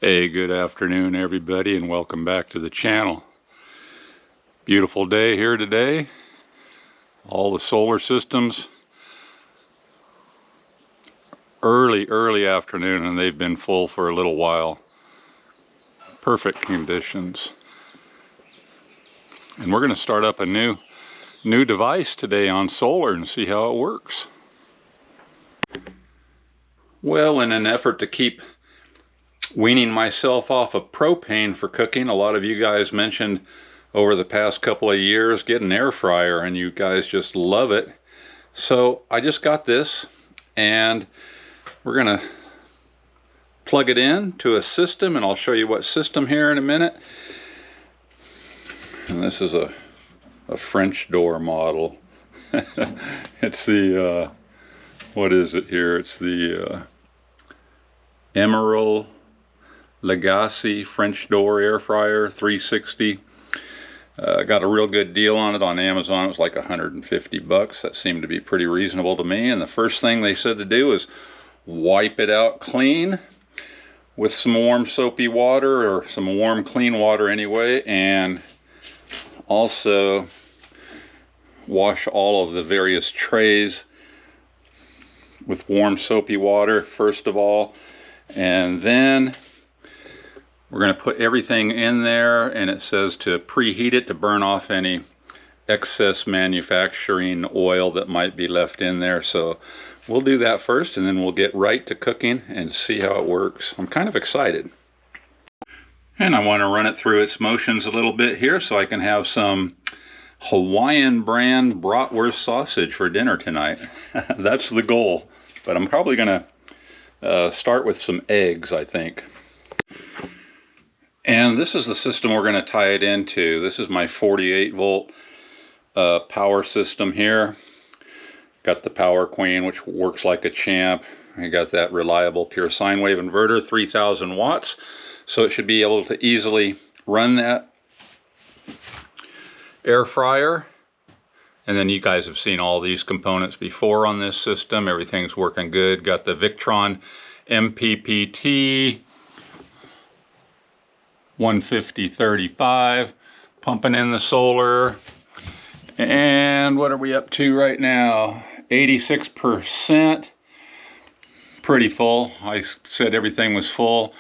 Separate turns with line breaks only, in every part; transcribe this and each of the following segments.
Hey, good afternoon everybody, and welcome back to the channel. Beautiful day here today. All the solar systems. Early afternoon, and they've been full for a little while. Perfect conditions. And we're going to start up a new device today on solar and see how it works. Well, in an effort to keep weaning myself off of propane for cooking, a lot of you guys mentioned over the past couple of years get an air fryer, and you guys just love it. So I just got this, and we're gonna plug it in to a system, and I'll show you what system here in a minute. And this is a French door model. It's the what is it here? It's the Emerald Legacy French door air fryer 360. Got a real good deal on it on Amazon. It was like 150 bucks. That seemed to be pretty reasonable to me. And the first thing they said to do is wipe it out clean with some warm soapy water, or some warm clean water anyway, and also wash all of the various trays with warm soapy water first of all, and then we're going to put everything in there, and it says to preheat it to burn off any excess manufacturing oil that might be left in there. So we'll do that first, and then we'll get right to cooking and see how it works. I'm kind of excited. And I want to run it through its motions a little bit here so I can have some Hawaiian brand bratwurst sausage for dinner tonight. That's the goal. But I'm probably going to start with some eggs, I think. And this is the system we're going to tie it into. This is my 48 volt power system here. Got the Power Queen, which works like a champ. I got that reliable pure sine wave inverter, 3000 watts. So it should be able to easily run that air fryer. And then you guys have seen all these components before on this system. Everything's working good. Got the Victron MPPT 15035 pumping in the solar. And what are we up to right now? 86%. Pretty full. I said everything was full.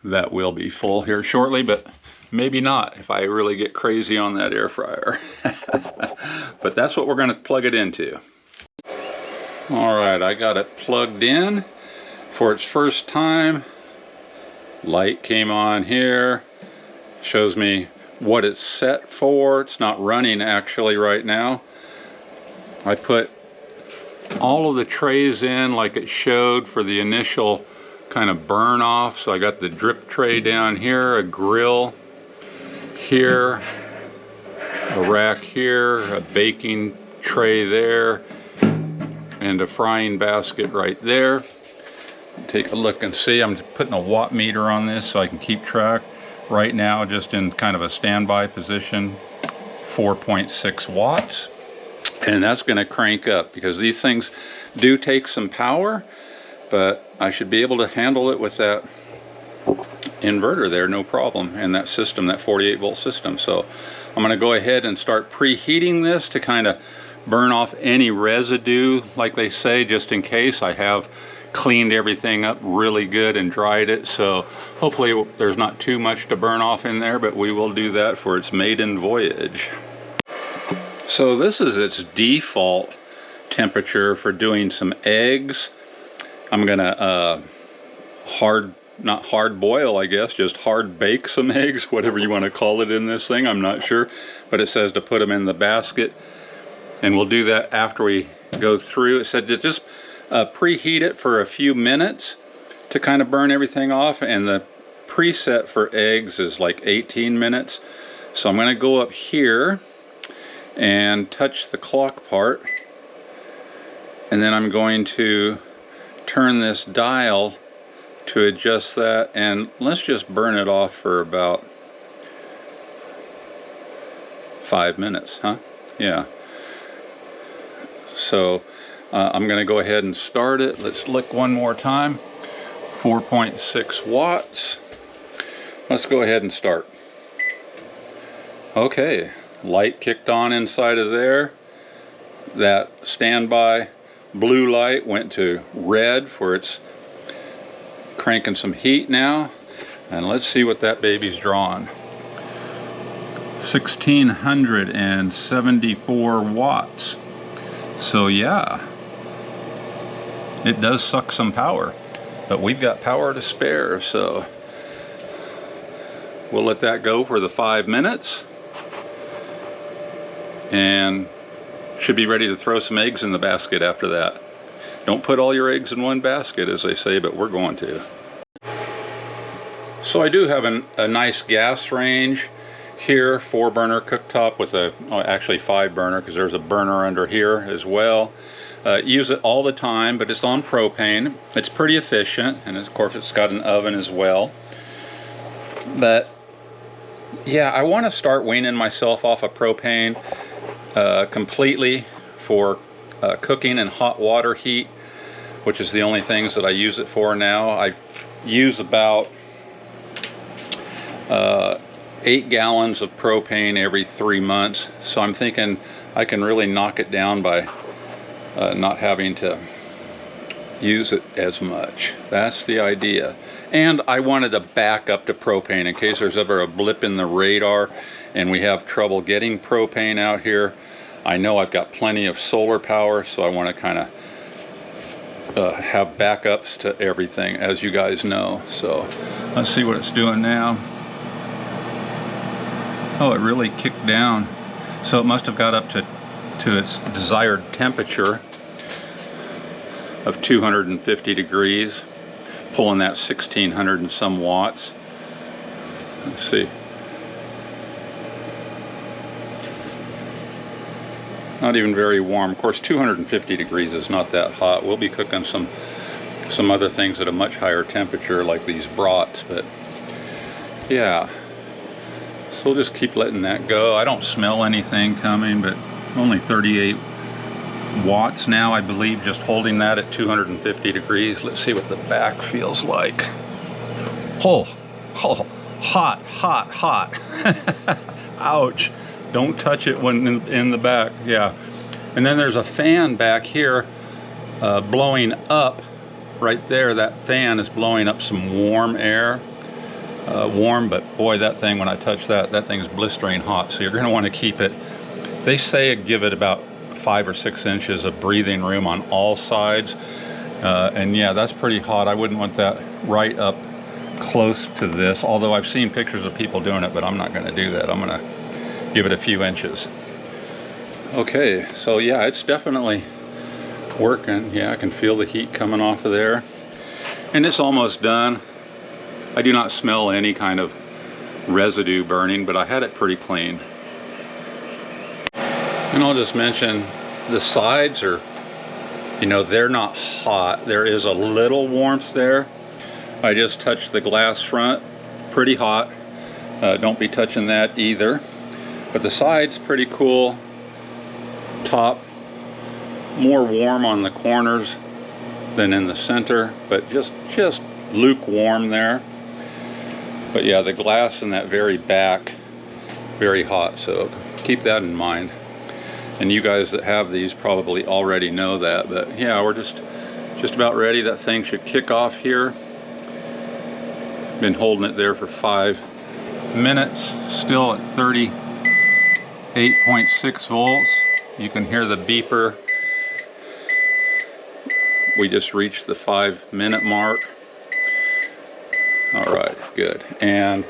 That will be full here shortly, but maybe not if I really get crazy on that air fryer. But that's what we're going to plug it into. Alright, I got it plugged in for its first time. Light came on here. Shows me what it's set for. It's not running actually right now. I put all of the trays in like it showed for the initial kind of burn off. So I got the drip tray down here, a grill here, a rack here, a baking tray there, and a frying basket right there. Take a look and see. I'm putting a watt meter on this so I can keep track. Right now, just in kind of a standby position, 4.6 watts. And that's going to crank up because these things do take some power, but I should be able to handle it with that inverter there, no problem, and that system, that 48 volt system. So I'm going to go ahead and start preheating this to kind of burn off any residue, like they say, just in case. I have cleaned everything up really good and dried it, so hopefully there's not too much to burn off in there, but we will do that for its maiden voyage. So this is its default temperature for doing some eggs. I'm gonna not hard boil, I guess, just hard bake some eggs, whatever you want to call it in this thing, I'm not sure, but it says to put them in the basket, and we'll do that after we go through. It said to just preheat it for a few minutes to kind of burn everything off, and the preset for eggs is like 18 minutes. So I'm going to go up here and touch the clock part, and then I'm going to turn this dial to adjust that, and let's just burn it off for about 5 minutes, huh? Yeah. So I'm going to go ahead and start it. Let's look one more time. 4.6 watts. Let's go ahead and start. Okay, light kicked on inside of there. That standby blue light went to red for its cranking some heat now. And let's see what that baby's drawing. 1674 watts. So yeah, it does suck some power, but we've got power to spare, so we'll let that go for the 5 minutes and should be ready to throw some eggs in the basket after that. Don't put all your eggs in one basket, as they say, but we're going to. So I do have a nice gas range here, 4-burner cooktop with actually 5-burner, because there's a burner under here as well. Use it all the time, but it's on propane. It's pretty efficient, and of course it's got an oven as well. But yeah, I want to start weaning myself off of propane completely for cooking and hot water heat, which is the only things that I use it for now. I use about 8 gallons of propane every 3 months, so I'm thinking I can really knock it down by not having to use it as much. That's the idea. And I wanted to back up to propane in case there's ever a blip in the radar and we have trouble getting propane out here. I know I've got plenty of solar power, so I want to kind of have backups to everything, as you guys know. So let's see what it's doing now. Oh, it really kicked down. So it must have got up to its desired temperature of 250 degrees, pulling that 1600 and some watts. Let's see. Not even very warm. Of course, 250 degrees is not that hot. We'll be cooking some other things at a much higher temperature, like these brats, but yeah. So we'll just keep letting that go. I don't smell anything coming, but only 38 watts now, I believe, just holding that at 250 degrees. Let's see what the back feels like. Oh, hot, hot, hot. Ouch. Don't touch it when in the back. Yeah. And then there's a fan back here blowing up right there. That fan is blowing up some warm air. Warm, but boy, that thing, when I touch that thing's blistering hot, so you're going to want to keep it. They say give it about 5 or 6 inches of breathing room on all sides, and yeah, that's pretty hot. I wouldn't want that right up close to this, although I've seen pictures of people doing it, but I'm not going to do that. I'm going to give it a few inches. Okay, so yeah, it's definitely working. Yeah, I can feel the heat coming off of there, and it's almost done. I do not smell any kind of residue burning, but I had it pretty clean. And I'll just mention the sides are, you know, they're not hot. There is a little warmth there. I just touched the glass front, pretty hot. Don't be touching that either. But the side's pretty cool. Top, more warm on the corners than in the center, but just lukewarm there. But yeah, the glass in that very back, very hot, so keep that in mind. And you guys that have these probably already know that, but yeah, we're just about ready. That thing should kick off here. Been holding it there for 5 minutes, still at 38.6 volts. You can hear the beeper. We just reached the 5-minute mark. All right, good. And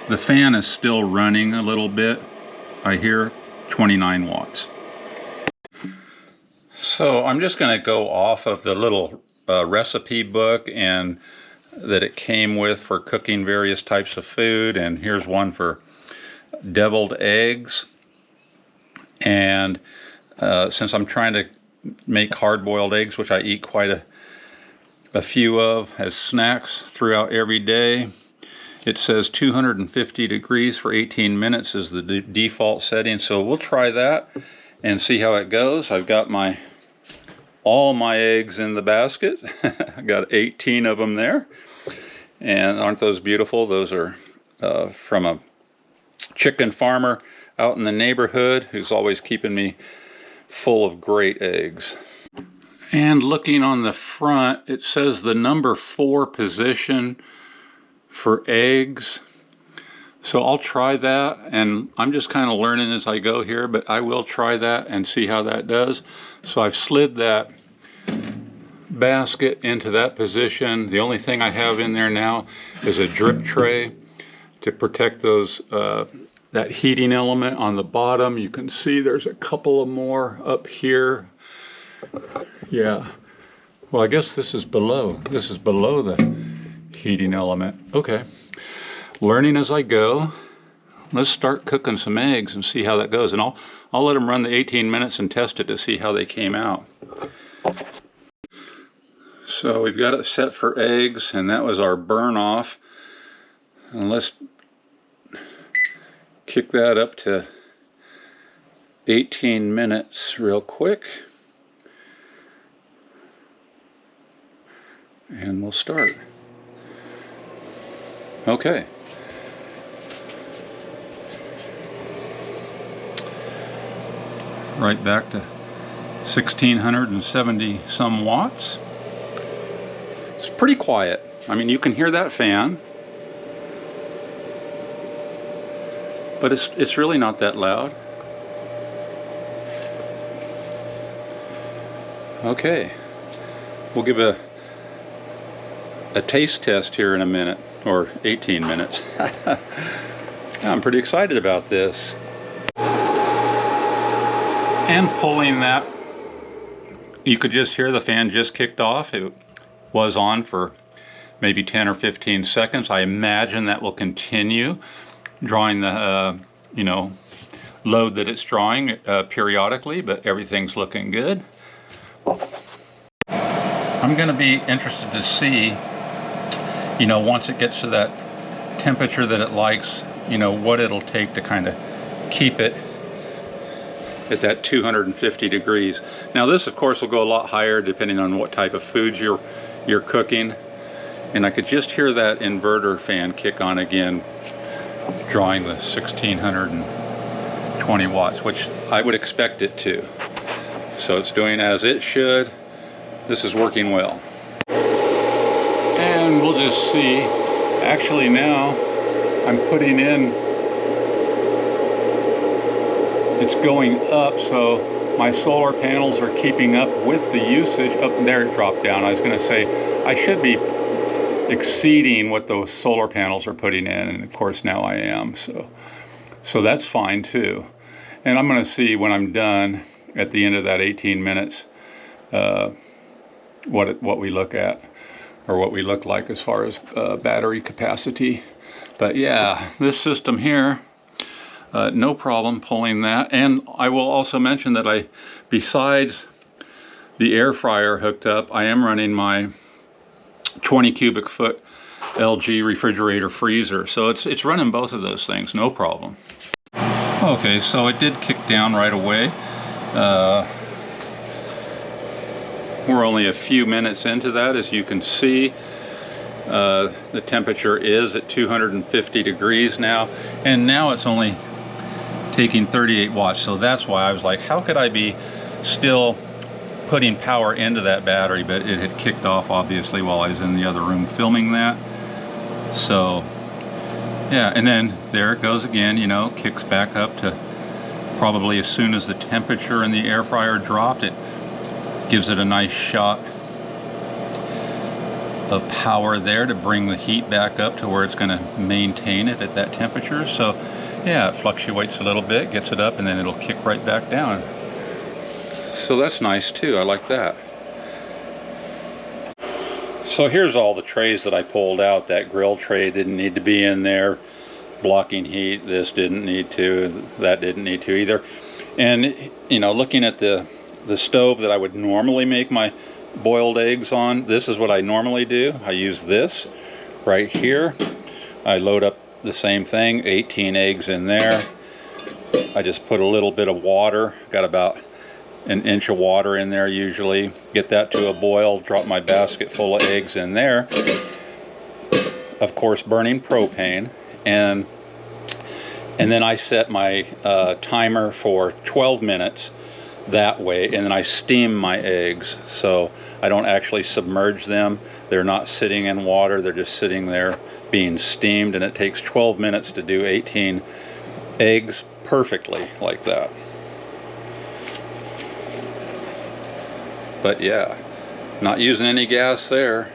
the fan is still running a little bit. I hear 29 watts. So I'm just going to go off of the little recipe book and that it came with for cooking various types of food. And here's one for deviled eggs. And since I'm trying to make hard-boiled eggs, which I eat quite a few of as snacks throughout every day, it says 250 degrees for 18 minutes is the default setting. So we'll try that and see how it goes. I've got all my eggs in the basket. I got 18 of them there. And aren't those beautiful? Those are from a chicken farmer out in the neighborhood who's always keeping me full of great eggs. And looking on the front, it says the number 4 position for eggs. So I'll try that, and I'm just kind of learning as I go here, but I will try that and see how that does. So I've slid that basket into that position. The only thing I have in there now is a drip tray to protect those that heating element on the bottom. You can see there's a couple of more up here. Yeah, well, I guess this is below the heating element. Okay, learning as I go. Let's start cooking some eggs and see how that goes, and I'll let them run the 18 minutes and test it to see how they came out. So we've got it set for eggs, and that was our burn off. And let's kick that up to 18 minutes real quick. And we'll start. Okay. Right back to 1670 some watts. It's pretty quiet. I mean, you can hear that fan, but it's really not that loud. Okay, we'll give a taste test here in a minute, or 18 minutes. I'm pretty excited about this. And pulling that, you could just hear the fan just kicked off. It was on for maybe 10 or 15 seconds. I imagine that will continue drawing the load that it's drawing periodically, but everything's looking good. I'm going to be interested to see, once it gets to that temperature that it likes, what it'll take to kind of keep it at that 250 degrees. Now this, of course, will go a lot higher depending on what type of foods you're cooking. And I could just hear that inverter fan kick on again, drawing the 1620 watts, which I would expect it to. So it's doing as it should. This is working well. And we'll just see. Actually now I'm putting in, it's going up, so my solar panels are keeping up with the usage. Up there it dropped down. I was going to say I should be exceeding what those solar panels are putting in, and of course now I am. So that's fine too. And I'm going to see when I'm done at the end of that 18 minutes what we look at, or what we look like as far as battery capacity. But yeah, this system here, no problem pulling that. And I will also mention that besides the air fryer hooked up, I am running my 20 cubic foot LG refrigerator freezer. So it's running both of those things, no problem. Okay, so it did kick down right away. We're only a few minutes into that, as you can see. The temperature is at 250 degrees now, and now it's only taking 38 watts. So that's why I was like, how could I be still putting power into that battery? But it had kicked off obviously while I was in the other room filming that. So yeah, and then there it goes again, kicks back up to probably as soon as the temperature in the air fryer dropped, it gives it a nice shot of power there to bring the heat back up to where it's going to maintain it at that temperature. So yeah, it fluctuates a little bit, gets it up, and then it'll kick right back down. So that's nice too, I like that. So here's all the trays that I pulled out. That grill tray didn't need to be in there, blocking heat. This didn't need to, that didn't need to either. And looking at the stove that I would normally make my boiled eggs on, this is what I normally do. I use this right here. I load up the same thing, 18 eggs in there. I just put a little bit of water, got about an inch of water in there usually, get that to a boil, drop my basket full of eggs in there, of course burning propane, and then I set my timer for 12 minutes that way, and then I steam my eggs, so I don't actually submerge them. They're not sitting in water, they're just sitting there being steamed, and it takes 12 minutes to do 18 eggs perfectly like that. But yeah, not using any gas there.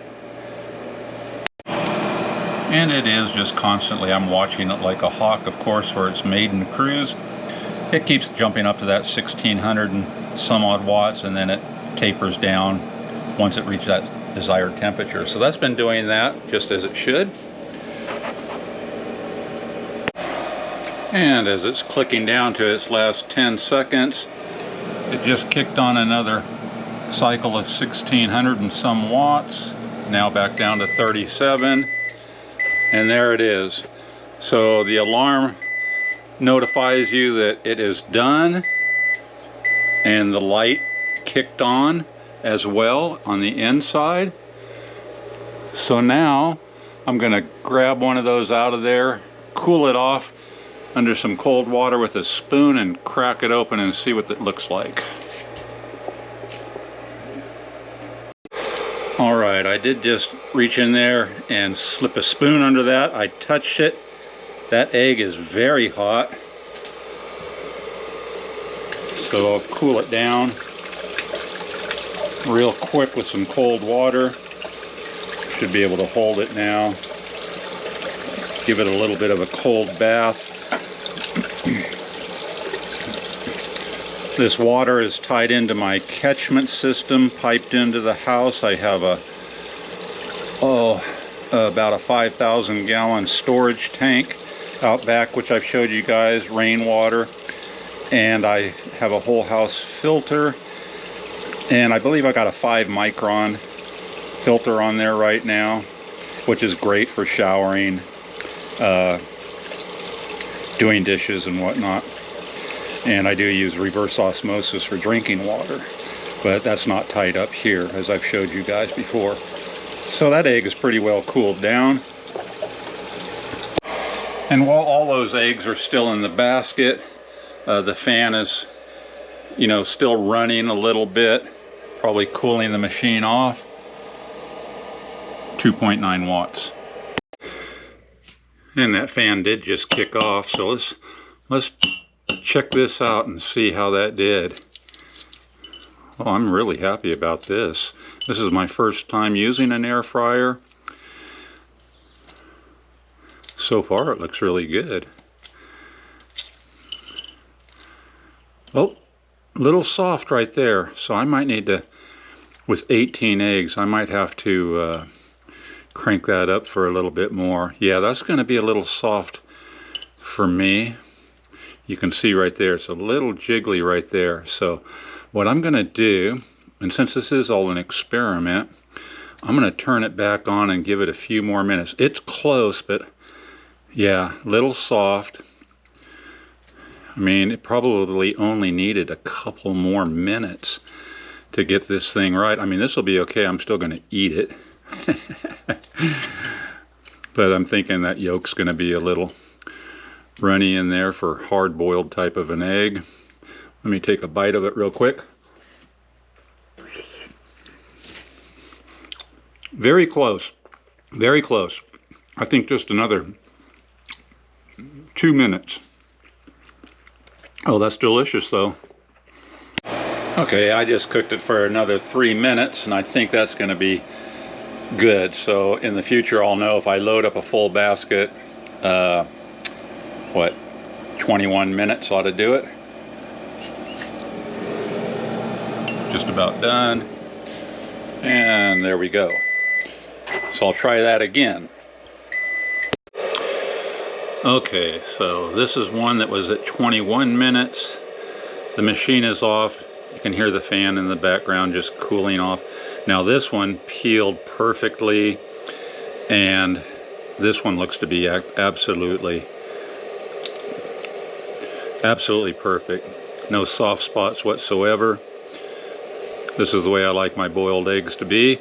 And it is just constantly, I'm watching it like a hawk, of course, for its maiden cruise. It keeps jumping up to that 1600 and some odd watts, and then it tapers down once it reaches that desired temperature. So that's been doing that just as it should. And as it's clicking down to its last 10 seconds, it just kicked on another cycle of 1600 and some watts. Now back down to 37. And there it is. So the alarm notifies you that it is done, and the light kicked on as well on the inside. So now I'm going to grab one of those out of there, cool it off under some cold water with a spoon, and crack it open and see what it looks like. Alright, I did just reach in there and slip a spoon under that. I touched it. That egg is very hot. So I'll cool it down real quick with some cold water. Should be able to hold it now. Give it a little bit of a cold bath. This water is tied into my catchment system, piped into the house. I have about a 5,000 gallon storage tank out back, which I've showed you guys, rainwater. And I have a whole house filter. And I believe I got a 5 micron filter on there right now, which is great for showering, doing dishes and whatnot. And I do use reverse osmosis for drinking water, but that's not tied up here, as I've showed you guys before. So that egg is pretty well cooled down. And while all those eggs are still in the basket, the fan is, still running a little bit, probably cooling the machine off. 2.9 watts. And that fan did just kick off, so let's check this out and see how that did. Well, I'm really happy about this. This is my first time using an air fryer. So far it looks really good. Oh, a little soft right there, so I might need to, with 18 eggs, I might have to crank that up for a little bit more. Yeah, that's going to be a little soft for me. You can see right there, it's a little jiggly right there. So what I'm going to do, and since this is all an experiment, I'm going to turn it back on and give it a few more minutes. It's close, but yeah, little soft. I mean, it probably only needed a couple more minutes to get this thing right. I mean, this will be okay. I'm still going to eat it. But I'm thinking that yolk's going to be a little runny in there for hard-boiled type of an egg. Let me take a bite of it real quick. Very close. Very close. I think just another 2 minutes. Oh, that's delicious though. Okay, I just cooked it for another 3 minutes, and I think that's going to be good. So in the future I'll know if I load up a full basket, 21 minutes ought to do it. Just about done. And there we go. So I'll try that again. Okay, so this is one that was at 21 minutes. The machine is off. You can hear the fan in the background just cooling off. Now this one peeled perfectly, and this one looks to be absolutely perfect. No soft spots whatsoever. This is the way I like my boiled eggs to be.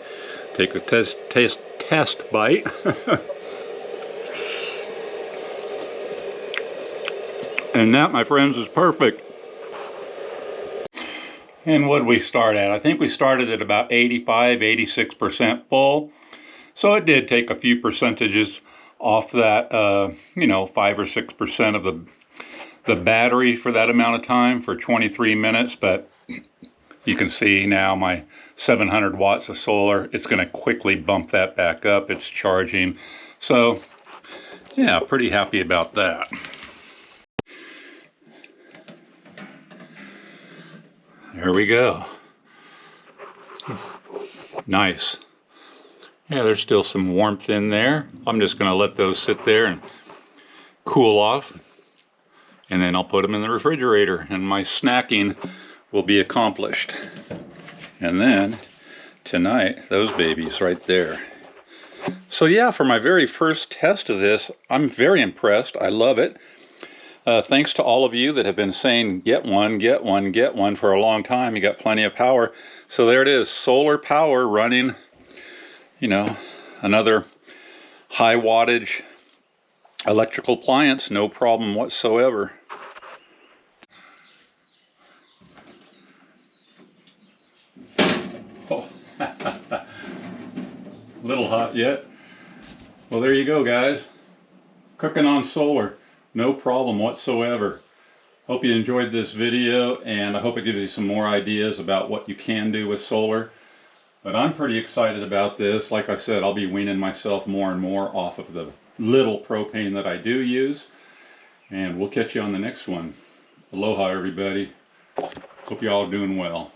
Take a test bite. And that, my friends, is perfect. And what did we start at? I think we started at about 85, 86% full. So it did take a few percentages off that, 5 or 6% of the battery for that amount of time, for 23 minutes. But you can see now my 700 watts of solar, it's going to quickly bump that back up. It's charging. So yeah, pretty happy about that. There we go. Nice. Yeah, there's still some warmth in there. I'm just going to let those sit there and cool off. And then I'll put them in the refrigerator and my snacking will be accomplished. And then tonight, those babies right there. So yeah, for my very first test of this, I'm very impressed. I love it. Thanks to all of you that have been saying, get one, get one, get one for a long time. You got plenty of power. So there it is, solar power running, another high wattage electrical appliance, no problem whatsoever. Oh, little hot yet? Well, there you go, guys. Cooking on solar. No problem whatsoever. Hope you enjoyed this video, and I hope it gives you some more ideas about what you can do with solar. But I'm pretty excited about this. Like I said, I'll be weaning myself more and more off of the little propane that I do use. And we'll catch you on the next one. Aloha, everybody. Hope you all are doing well.